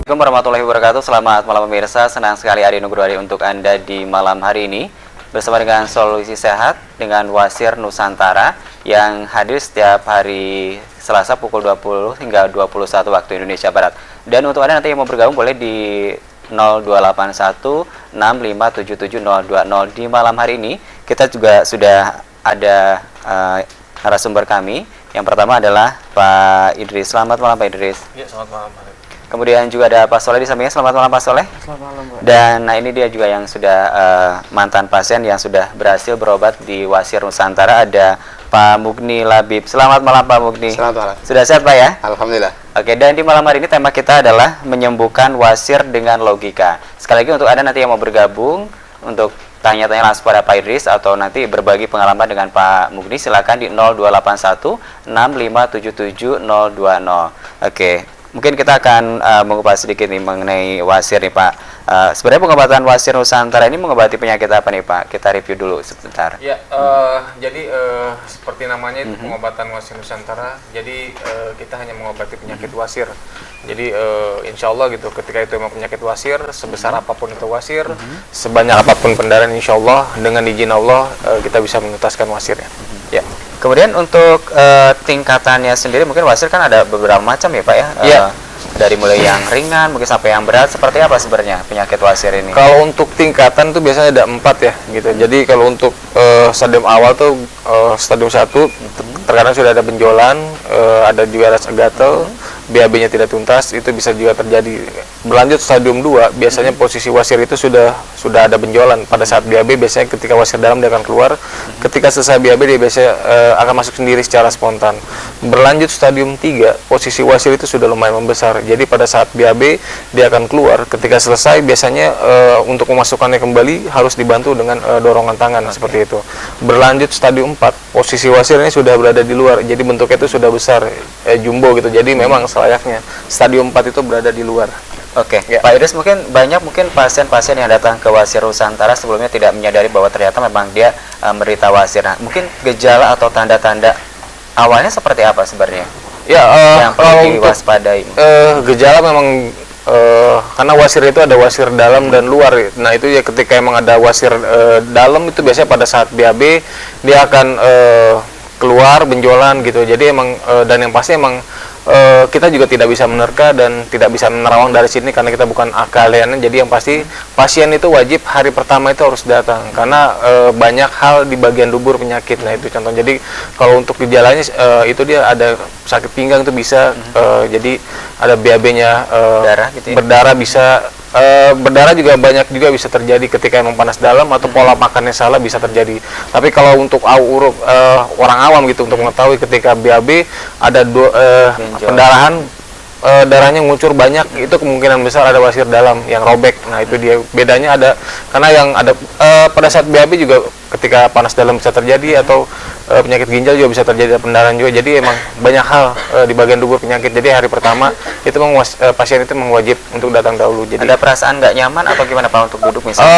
Assalamualaikum warahmatullahi wabarakatuh. Selamat malam pemirsa. Senang sekali Ari Nugroho untuk Anda di malam hari ini bersama dengan Solusi Sehat dengan Wasir Nusantara yang hadir setiap hari Selasa pukul 20 hingga 21 waktu Indonesia Barat. Dan untuk Anda nanti yang mau bergabung boleh di 0281 6577 020. Di malam hari ini kita juga sudah ada narasumber kami. Yang pertama adalah Pak Idris. Selamat malam Pak Idris. Ya, selamat malam. Kemudian juga ada Pak Soleh di sampingnya. Selamat malam Pak Soleh. Selamat malam, Pak. Dan nah ini dia juga yang sudah mantan pasien yang sudah berhasil berobat di Wasir Nusantara, ada Pak Mugni Labib. Selamat malam Pak Mugni. Selamat malam. Sudah sehat Pak ya? Alhamdulillah. Oke, dan di malam hari ini tema kita adalah menyembuhkan wasir dengan logika. Sekali lagi untuk Anda nanti yang mau bergabung untuk tanya-tanya langsung pada Pak Idris atau nanti berbagi pengalaman dengan Pak Mugni, silakan di 0281 6577 020. Oke. Mungkin kita akan mengupas sedikit nih mengenai wasir nih Pak. Sebenarnya pengobatan wasir Nusantara ini mengobati penyakit apa nih Pak? Kita review dulu sebentar. Ya, jadi seperti namanya itu pengobatan wasir Nusantara. Jadi kita hanya mengobati penyakit wasir. Jadi insya Allah gitu, ketika itu memang penyakit wasir, sebesar apapun itu wasir, sebanyak apapun pendarahan, insya Allah dengan izin Allah kita bisa menuntaskan wasirnya. Ya. Kemudian untuk tingkatannya sendiri mungkin wasir kan ada beberapa macam ya Pak ya? Iya. Dari mulai yang ringan mungkin sampai yang berat, seperti apa sebenarnya penyakit wasir ini? Kalau untuk tingkatan tuh biasanya ada 4 ya gitu. Jadi kalau untuk stadium awal tuh stadium 1 terkadang sudah ada benjolan, ada juga rasa gatal, BAB-nya tidak tuntas, itu bisa juga terjadi. Berlanjut stadium 2, biasanya posisi wasir itu sudah ada benjolan. Pada saat BAB biasanya ketika wasir dalam dia akan keluar, ketika selesai BAB dia biasanya akan masuk sendiri secara spontan. Berlanjut stadium 3, posisi wasir itu sudah lumayan membesar. Jadi pada saat BAB dia akan keluar, ketika selesai biasanya untuk memasukkannya kembali harus dibantu dengan dorongan tangan seperti itu. Berlanjut stadium 4, posisi wasirnya sudah berada di luar. Jadi bentuknya itu sudah besar, jumbo gitu. Jadi memang selayaknya stadium 4 itu berada di luar. Oke, Ya. Pak Idris, banyak pasien-pasien yang datang ke Wasir Nusantara sebelumnya tidak menyadari bahwa ternyata memang dia menderita wasir. Nah, mungkin gejala atau tanda-tanda awalnya seperti apa sebenarnya? Ya, Yang perlu diwaspadai. Gejala memang karena wasir itu ada wasir dalam dan luar. Nah itu ya ketika emang ada wasir dalam itu biasanya pada saat BAB dia akan keluar benjolan gitu. Jadi emang dan yang pasti emang kita juga tidak bisa menerka dan tidak bisa menerawang dari sini karena kita bukan ahliannya. Jadi yang pasti pasien itu wajib hari pertama itu harus datang karena banyak hal di bagian dubur penyakit. Nah itu contoh. Jadi kalau untuk gejalanya itu dia ada sakit pinggang itu bisa jadi ada BAB-nya Darah gitu ya? berdarah bisa. Berdarah juga banyak juga bisa terjadi ketika emang panas dalam atau pola makannya salah bisa terjadi. Tapi kalau untuk orang awam gitu untuk mengetahui ketika BAB ada pendarahan, darahnya ngucur banyak, itu kemungkinan besar ada wasir dalam yang robek. Nah itu dia bedanya ada karena yang ada pada saat BAB juga ketika panas dalam bisa terjadi atau penyakit ginjal juga bisa terjadi pendarahan juga. Jadi emang banyak hal di bagian dubur penyakit. Jadi hari pertama itu pasien itu wajib untuk datang dahulu. Jadi Ada perasaan nggak nyaman atau gimana Pak untuk duduk misalnya?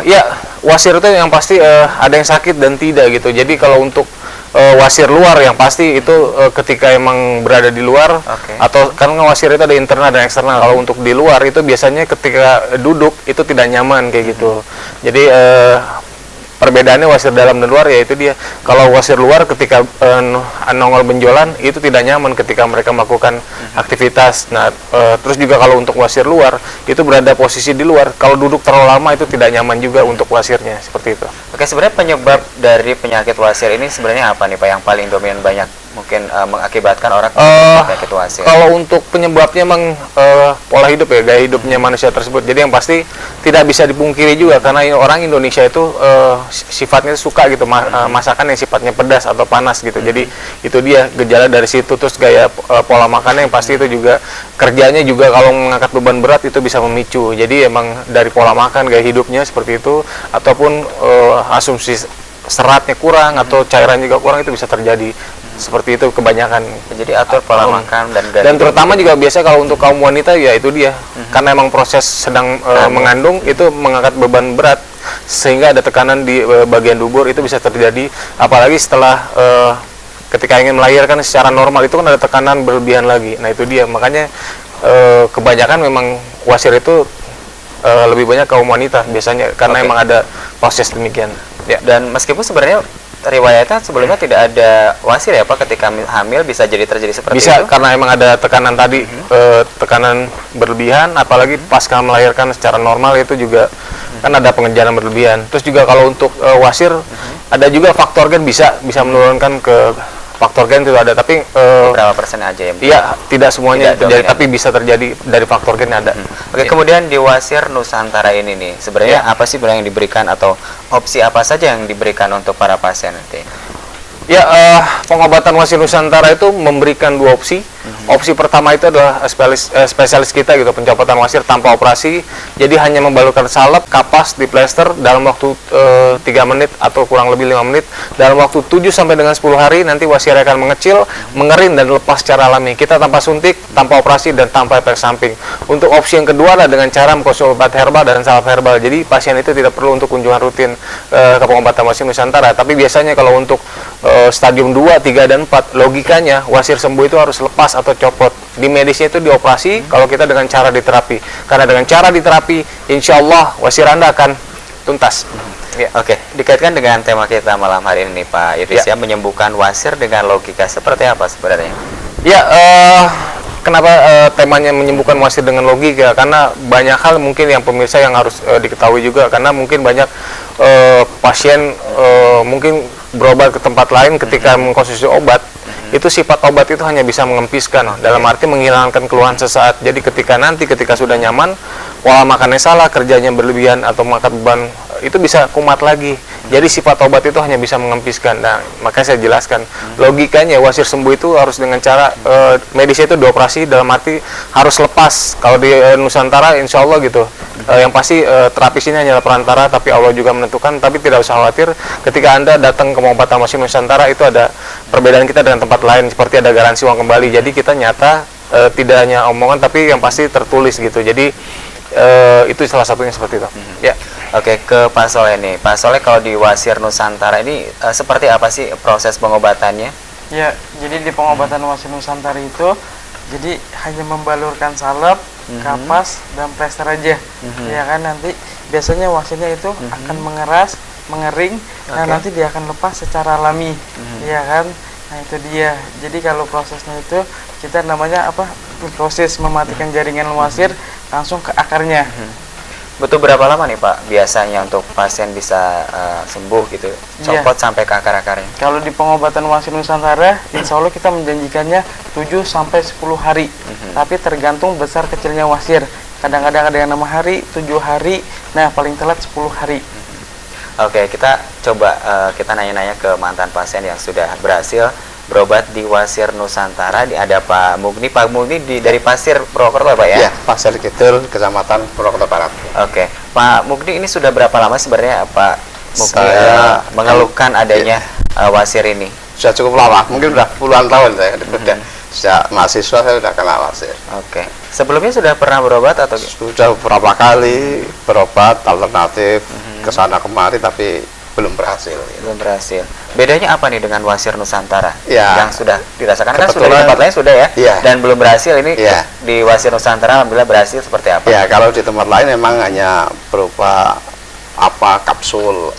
ya wasir itu yang pasti ada yang sakit dan tidak gitu. Jadi kalau untuk wasir luar yang pasti itu ketika emang berada di luar atau karena wasir itu ada internal dan eksternal. Kalau untuk di luar itu biasanya ketika duduk itu tidak nyaman kayak gitu. Jadi perbedaannya wasir dalam dan luar ya itu dia. Kalau wasir luar ketika nongol benjolan itu tidak nyaman ketika mereka melakukan aktivitas. Nah terus juga kalau untuk wasir luar itu berada posisi di luar. Kalau duduk terlalu lama itu tidak nyaman juga untuk wasirnya seperti itu. Oke, sebenarnya penyebab dari penyakit wasir ini sebenarnya apa nih Pak yang paling dominan banyak mungkin mengakibatkan orang penyakit wasir? Kalau untuk penyebabnya memang pola hidup ya, gaya hidupnya manusia tersebut. Jadi yang pasti tidak bisa dipungkiri juga karena orang Indonesia itu sifatnya suka gitu masakan yang sifatnya pedas atau panas gitu. Jadi itu dia gejala dari situ. Terus gaya pola makannya yang pasti itu juga kerjanya juga kalau mengangkat beban berat itu bisa memicu. Jadi emang dari pola makan, gaya hidupnya seperti itu ataupun asumsi seratnya kurang atau cairan juga kurang itu bisa terjadi. Seperti itu kebanyakan. Jadi atur pola makan dan gaya dan hidup terutama gitu. juga biasa kalau untuk kaum wanita ya itu dia karena emang proses sedang mengandung itu mengangkat beban berat sehingga ada tekanan di bagian dubur itu bisa terjadi apalagi setelah ketika ingin melahirkan secara normal itu kan ada tekanan berlebihan lagi. Nah itu dia makanya kebanyakan memang wasir itu lebih banyak kaum wanita biasanya karena Oke. emang ada proses demikian. Ya. Dan meskipun sebenarnya riwayatnya sebelumnya tidak ada wasir ya Pak, ketika hamil bisa jadi terjadi seperti Bisa itu? karena emang ada tekanan tadi, tekanan berlebihan, apalagi pasca melahirkan secara normal itu juga kan ada pengejaran berlebihan. Terus juga kalau untuk wasir ada juga faktor gen bisa menurunkan ke faktor gen itu ada, tapi Berapa persen aja ya? iya tidak semuanya Tidak terjadi, dominan. tapi bisa terjadi dari faktor gen ada. Oke, kemudian di Wasir Nusantara ini nih, sebenarnya apa sih sebenarnya yang diberikan atau opsi apa saja yang diberikan untuk para pasien nanti? Ya, pengobatan Wasir Nusantara itu memberikan dua opsi. Opsi pertama itu adalah spesialis kita gitu, pencopotan wasir tanpa operasi. Jadi hanya membalurkan salep, kapas, di plester dalam waktu 3 menit atau kurang lebih 5 menit. Dalam waktu 7 sampai dengan 10 hari nanti wasir akan mengecil, mengering dan lepas secara alami. Kita tanpa suntik, tanpa operasi dan tanpa efek samping. Untuk opsi yang kedua adalah dengan cara mengkonsumsi obat herbal dan salep herbal. Jadi pasien itu tidak perlu untuk kunjungan rutin ke pengobatan Wasir Nusantara. Tapi biasanya kalau untuk stadium 2, 3, dan 4 logikanya wasir sembuh itu harus lepas atau copot. Di medisnya itu dioperasi kalau kita dengan cara diterapi. Karena dengan cara diterapi insya Allah wasir Anda akan tuntas. Ya. Oke, dikaitkan dengan tema kita malam hari ini Pak Idris ya, menyembuhkan wasir dengan logika, seperti apa sebenarnya? Ya, kenapa temanya menyembuhkan wasir dengan logika? Karena banyak hal mungkin yang pemirsa yang harus diketahui juga. Karena mungkin banyak pasien mungkin berobat ke tempat lain ketika mengkonsumsi obat. Itu sifat obat itu hanya bisa mengempiskan, dalam arti menghilangkan keluhan sesaat. Jadi ketika sudah nyaman, pola makannya salah, kerjanya berlebihan atau makan beban, itu bisa kumat lagi. Jadi sifat obat itu hanya bisa mengempiskan. Nah, makanya saya jelaskan logikanya wasir sembuh itu harus dengan cara medisnya itu dioperasi, dalam arti harus lepas. Kalau di Nusantara insya Allah gitu, yang pasti terapis ini hanyalah perantara, tapi Allah juga menentukan. Tapi tidak usah khawatir, ketika Anda datang ke pengobatan Wasir Nusantara itu ada perbedaan kita dengan tempat lain, seperti ada garansi uang kembali. Jadi kita nyata, tidak hanya omongan tapi yang pasti tertulis gitu. Jadi itu salah satunya seperti itu. Ya. Oke, ke Pak Soleh nih. Pak Soleh, kalau di Wasir Nusantara ini seperti apa sih proses pengobatannya? Ya, jadi di pengobatan Wasir Nusantara itu jadi hanya membalurkan salep, kapas, dan plester aja. Ya kan, nanti biasanya wasirnya itu akan mengeras, mengering, nah nanti dia akan lepas secara alami. Ya kan? Nah, itu dia. Jadi kalau prosesnya itu kita namanya apa? Proses mematikan jaringan wasir langsung ke akarnya. Butuh berapa lama nih Pak biasanya untuk pasien bisa sembuh gitu, copot sampai ke akar-akarnya? Kalau di pengobatan Wasir Nusantara, insya Allah kita menjanjikannya 7 sampai 10 hari. Tapi tergantung besar kecilnya wasir. Kadang-kadang ada yang 6 hari, 7 hari, nah paling telat 10 hari. Oke, kita coba kita nanya-nanya ke mantan pasien yang sudah berhasil berobat di Wasir Nusantara. Ada Pak Mugni. Pak Mugni dari Pasir Purwokerto Pak ya? Ya, Pasir Kidul, Kecamatan Purwokerto Barat. Oke, Pak Mugni ini sudah berapa lama sebenarnya Pak Mugni Saya mengeluhkan adanya wasir ini? Sudah cukup lama, mungkin sudah puluhan tahun saya. Sejak mahasiswa saya sudah kena wasir. Oke, sebelumnya sudah pernah berobat atau? Sudah beberapa kali berobat alternatif ke sana kemari, tapi belum berhasil. Belum berhasil. Bedanya apa nih dengan Wasir Nusantara Ya, yang sudah dirasakan? Kan sudah di kebetulan- tempat lain sudah ya, Iya. dan belum berhasil. Ini Iya. di Wasir Nusantara alhamdulillah berhasil. Seperti apa? Ya, kalau di tempat lain memang hanya berupa kapsul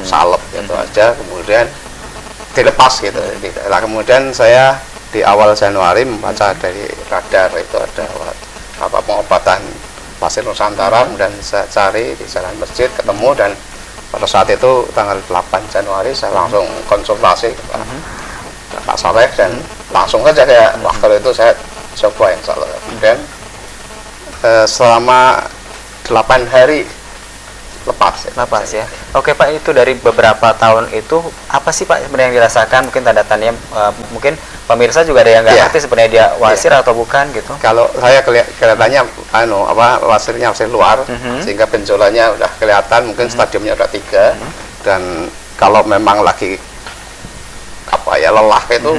salep gitu aja, kemudian dilepas gitu. Nah, kemudian saya di awal Januari membaca dari radar itu ada pengobatan Wasir Nusantara, kemudian saya cari di jalan masjid, ketemu, dan pada saat itu tanggal 8 Januari saya langsung konsultasi ke Pak Soleh, dan langsung saja waktu itu saya coba insya Allah. Kemudian selama 8 hari lepas ya. Oke Pak, itu dari beberapa tahun itu apa sih Pak sebenarnya yang dirasakan? Mungkin tanda-tandanya mungkin pemirsa juga ada yang nggak Iya. ngerti sebenarnya dia wasir atau bukan gitu. Kalau saya kelihatannya wasirnya wasir luar, sehingga benjolannya udah kelihatan, mungkin stadiumnya udah 3, dan kalau memang lagi lelah itu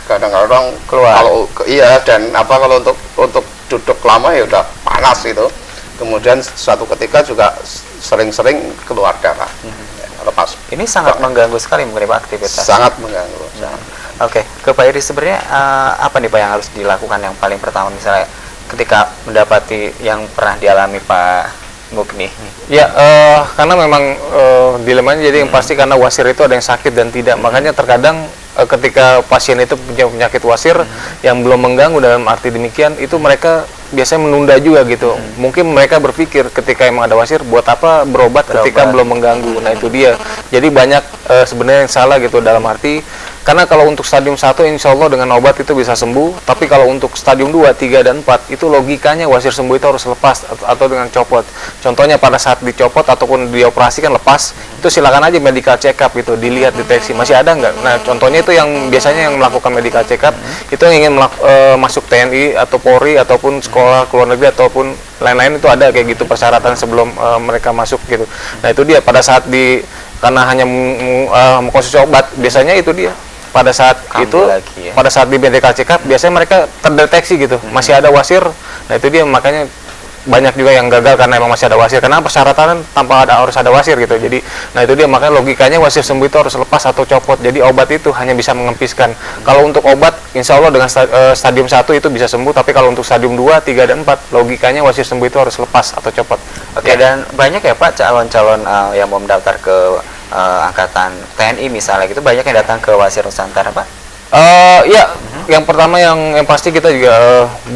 kadang-kadang Keluar. Dan kalau untuk duduk lama ya udah panas itu. Kemudian suatu ketika juga sering-sering keluar darah. Lepas. Ini sangat mengganggu sekali mungkin Pak aktivitas. Sangat mengganggu. Oke, ke Pak Iris sebenarnya apa nih Pak yang harus dilakukan yang paling pertama, misalnya ketika mendapati yang pernah dialami Pak Mugni? Ya, karena memang dilemanya jadi yang pasti karena wasir itu ada yang sakit dan tidak. Makanya terkadang ketika pasien itu punya penyakit wasir yang belum mengganggu, dalam arti demikian itu mereka biasanya menunda juga gitu. Mungkin mereka berpikir ketika emang ada wasir, buat apa berobat ketika belum mengganggu. Nah itu dia. Jadi banyak sebenarnya yang salah gitu, dalam arti karena kalau untuk stadium 1 insya Allah dengan obat itu bisa sembuh, tapi kalau untuk stadium 2, 3, dan 4 itu logikanya wasir sembuh itu harus lepas atau dengan copot. Contohnya pada saat dicopot ataupun dioperasi kan lepas, itu silakan aja medical check up gitu, dilihat deteksi masih ada nggak. Nah contohnya itu yang biasanya yang melakukan medical check up itu yang ingin masuk TNI atau Polri ataupun sekolah ke luar negeri ataupun lain-lain, itu ada kayak gitu persyaratan sebelum mereka masuk gitu. Nah itu dia pada saat karena hanya mengkonsumsi obat, biasanya itu dia pada saat pada saat di medical check up biasanya mereka terdeteksi gitu masih ada wasir. Nah itu dia, makanya banyak juga yang gagal karena emang masih ada wasir, karena persyaratan tanpa harus ada wasir gitu. Jadi nah itu dia, makanya logikanya wasir sembuh itu harus lepas atau copot. Jadi obat itu hanya bisa mengempiskan. Kalau untuk obat insya Allah dengan stadium 1 itu bisa sembuh, tapi kalau untuk stadium 2, 3, dan 4 logikanya wasir sembuh itu harus lepas atau copot. Oke, dan banyak ya Pak calon-calon yang mau mendaftar ke angkatan TNI misalnya gitu, banyak yang datang ke Wasir Nusantara Pak? Ya, yang pertama yang pasti kita juga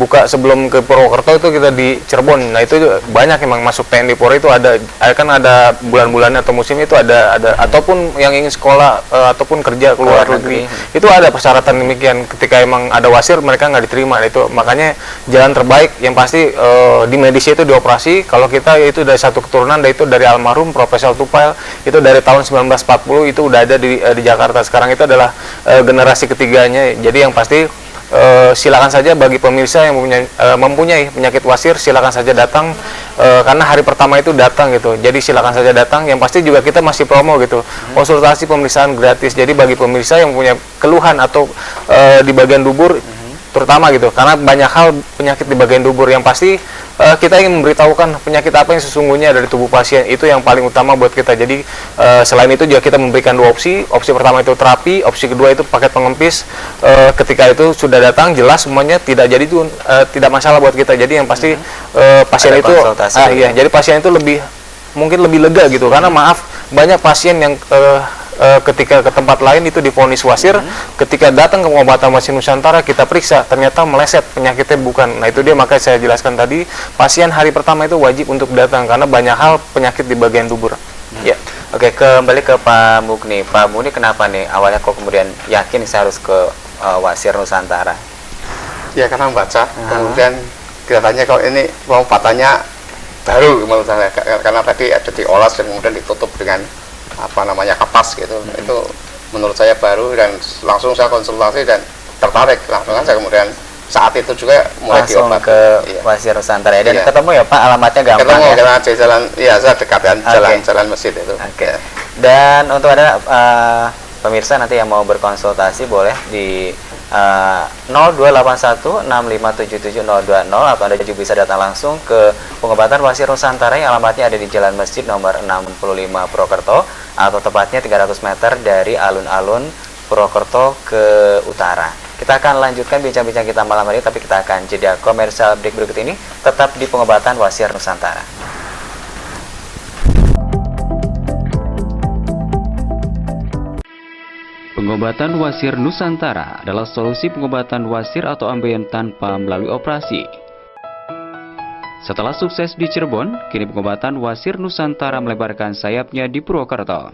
buka sebelum ke Purwokerto itu kita di Cirebon. Nah itu banyak emang masuk TNI Polri itu ada kan ada bulan-bulannya atau musimnya itu ada ataupun yang ingin sekolah ataupun kerja ke luar negeri itu ada persyaratan demikian. Ketika emang ada wasir mereka nggak diterima. Nah, itu makanya jalan terbaik yang pasti di medis itu dioperasi. Kalau kita itu dari satu keturunan, itu dari almarhum Profesor Tupail itu dari tahun 1940 itu udah ada di Jakarta. Sekarang itu adalah generasi ketiganya. Jadi yang pasti silakan saja bagi pemirsa yang mempunyai penyakit wasir, silakan saja datang karena hari pertama itu datang gitu. Jadi silakan saja datang. Yang pasti juga kita masih promo gitu, konsultasi pemeriksaan gratis. Jadi bagi pemirsa yang punya keluhan atau di bagian dubur terutama gitu, karena banyak hal penyakit di bagian dubur, yang pasti kita ingin memberitahukan penyakit apa yang sesungguhnya dari tubuh pasien, itu yang paling utama buat kita. Jadi selain itu juga kita memberikan dua opsi. Opsi pertama itu terapi, opsi kedua itu paket pengempis. Ketika itu sudah datang jelas semuanya, tidak jadi itu tidak masalah buat kita. Jadi yang pasti pasien itu iya, jadi pasien itu mungkin lebih lega gitu, karena maaf banyak pasien yang ketika ke tempat lain itu divonis wasir, ketika datang ke pengobatan Wasir Nusantara kita periksa ternyata meleset penyakitnya bukan. Nah itu dia, makanya saya jelaskan tadi pasien hari pertama itu wajib untuk datang karena banyak hal penyakit di bagian dubur. Ya, oke, kembali ke Pak Mugni. Pak Mugni kenapa nih awalnya kok kemudian yakin saya harus ke Wasir Nusantara? Ya karena membaca, kemudian kelihatannya kalau ini pengobatannya baru menurut saya, karena tadi ada diolah dan kemudian ditutup dengan apa namanya kapas gitu. Itu menurut saya baru, dan langsung saya konsultasi dan tertarik langsung saja. Kemudian saat itu juga mulai langsung diobat ke Wasir Nusantara ya. Dan Iya. ketemu ya Pak, alamatnya gampang ketemu ya? karena di jalan, iya saya dekat kan, Oke. jalan masjid itu. Oke. Dan untuk ada pemirsa nanti yang mau berkonsultasi boleh di 0281657720 atau Anda juga bisa datang langsung ke pengobatan Wasir Nusantara yang alamatnya ada di Jalan Masjid nomor 65 Purwokerto, atau tepatnya 300 meter dari alun-alun Purwokerto ke utara. Kita akan lanjutkan bincang-bincang kita malam hari, tapi kita akan jeda komersial break berikut ini. Tetap di pengobatan Wasir Nusantara. Pengobatan wasir Nusantara adalah solusi pengobatan wasir atau ambeien tanpa melalui operasi. Setelah sukses di Cirebon, kini pengobatan wasir Nusantara melebarkan sayapnya di Purwokerto.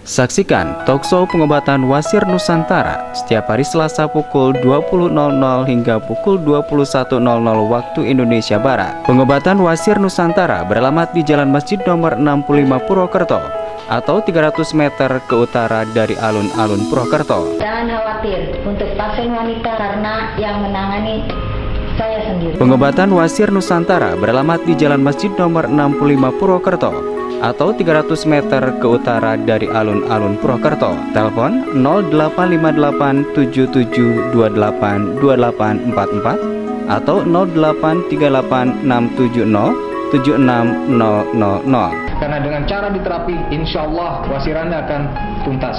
Saksikan talkshow pengobatan wasir Nusantara setiap hari Selasa pukul 20.00 hingga pukul 21.00 waktu Indonesia Barat. Pengobatan wasir Nusantara beralamat di Jalan Masjid nomor 65 Purwokerto, atau 300 meter ke utara dari alun-alun Purwokerto. Jangan khawatir untuk pasien wanita karena yang menangani saya sendiri. Pengobatan wasir Nusantara beralamat di Jalan Masjid nomor 65 Purwokerto, atau 300 meter ke utara dari alun-alun Purwokerto. Telepon 085877282844 atau 083867076000. Karena dengan cara diterapi, insya Allah wasirannya akan tuntas.